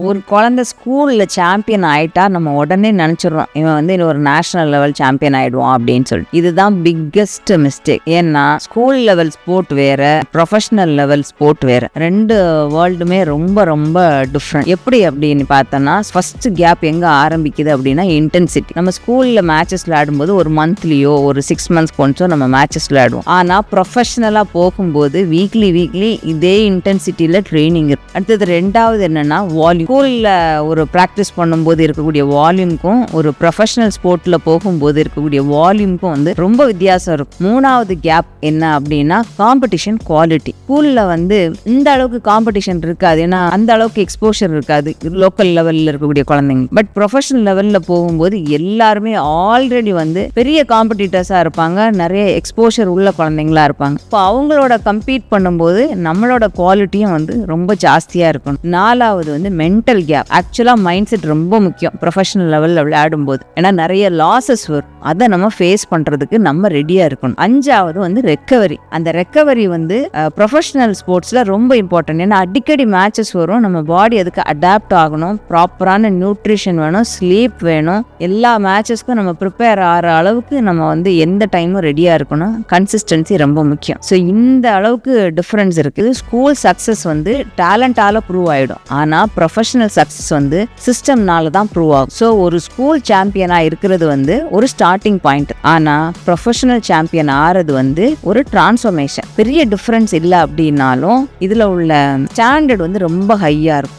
ஒரு குழந்தை ஸ்கூல்ல சாம்பியன் ஆயிட்டா நம்ம உடனே நினைச்சிடறோம் இவன் வந்து ஒரு நேஷனல் லெவல் சாம்பியன் ஆயிடுவான் அப்படின்னு சொல்லிட்டு. இதுதான் பிக்கஸ்ட் மிஸ்டேக். ஏன்னா ஸ்கூல் லெவல் ஸ்போர்ட் வேற, ப்ரொஃபஷனல் லெவல் ஸ்போர்ட் வேற. ரெண்டு வேர்ல்டுமே ரொம்ப ரொம்ப டிஃப்ரெண்ட். எப்படி அப்படின்னு பார்த்தோம்னா ஃபர்ஸ்ட் கேப் எங்க ஆரம்பிக்குது அப்படின்னா இன்டென்சிட்டி. நம்ம ஸ்கூல்ல மேட்சஸ் விளையாடும்போது ஒரு மந்த்லியோ ஒரு 6 months கொஞ்சோ நம்ம மேட்சஸ் விளையாடுவோம். ஆனா ப்ரொஃபஷனலா போகும்போது வீக்லி இதே இன்டென்சிட்டியில ட்ரைனிங் இருக்கு. அடுத்தது ரெண்டாவது என்னன்னா வால்யூம். ஸ்கூல்ல ஒரு ப்ராக்டிஸ் பண்ணும்போது இருக்கக்கூடிய வால்யூம்க்கும் ஒரு ப்ரொஃபஷனல் ஸ்போர்ட்ல போகும்போது இருக்கக்கூடிய வால்யூம்க்கும் வந்து ரொம்ப வித்தியாசம் இருக்கும். மூணாவது கேப் என்ன அப்படின்னா காம்படிஷன் குவாலிட்டி. ஸ்கூல்ல வந்து இந்த அளவுக்கு காம்படிஷன் இருக்காது, ஏன்னா அந்த அளவுக்கு எக்ஸ்போஷர் இருக்காது லோக்கல் லெவல்ல இருக்கக்கூடிய குழந்தைங்க. பட் ப்ரொஃபஷனல் லெவல்ல போகும்போது எல்லாருமே ஆல்ரெடி வந்து பெரிய காம்படிட்டர்ஸா இருப்பாங்க, நிறைய எக்ஸ்போஷர் உள்ள குழந்தைங்களா இருப்பாங்க. இப்போ அவங்களோட கம்பீட் பண்ணும்போது நம்மளோட குவாலிட்டியும் வந்து ரொம்ப ஜாஸ்தியா இருக்கணும். நாலாவது வந்து மென்டல் கேப். ஆக்சுவலா மைண்ட் செட் ரொம்ப முக்கியம் ப்ரொஃபஷனல் லெவல்ல விளையாடும்போது, ஏன்னா நிறைய லாசஸ் வரும், அதை நம்ம ஃபேஸ் பண்றதுக்கு நம்ம ரெடியா இருக்கணும். அஞ்சாவது வந்து ரெக்கவரி. அந்த ரெக்கவரி வந்து ப்ரொஃபஷனல் ஸ்போர்ட்ஸ்ல ரொம்ப இம்பார்ட்டன்ட். ஏன்னா அடிக்கடி மேட்சஸ் வரும், நம்ம பாடி அதுக்கு அடாப்ட் ஆகணும், ப்ராப்பரான நியூட்ரிஷன் வேணும், ஸ்லீப் வேணும். எல்லா மேட்சஸ்க்கும் நம்ம ப்ரிப்பேர் ஆகிற அளவுக்கு நம்ம வந்து எந்த டைமும் ரெடியா இருக்கணும். கன்சிஸ்டன்சி ரொம்ப முக்கியம். ஸோ இந்த அளவுக்கு டிஃபரன்ஸ் இருக்குது. ஸ்கூல் சக்சஸ் வந்து டேலண்டால ப்ரூவ் ஆயிடும், ஆனா ப்ரொஃபஷனல் சக்சஸ் வந்து சிஸ்டம்னால தான் ப்ரூவ் ஆகும். ஸோ ஒரு ஸ்கூல் சாம்பியனா இருக்கிறது வந்து ஒரு ஸ்டார்டிங் பாயிண்ட், ஆனா ப்ரொஃபஷனல் சாம்பியன் ஆறது வந்து ஒரு டிரான்ஸ்ஃபர்மேஷன். பெரிய டிஃபரன்ஸ் இல்லை அப்படின்னாலும் இதுல உள்ள ஸ்டாண்டர்ட் வந்து ரொம்ப ஹையா இருக்கும்.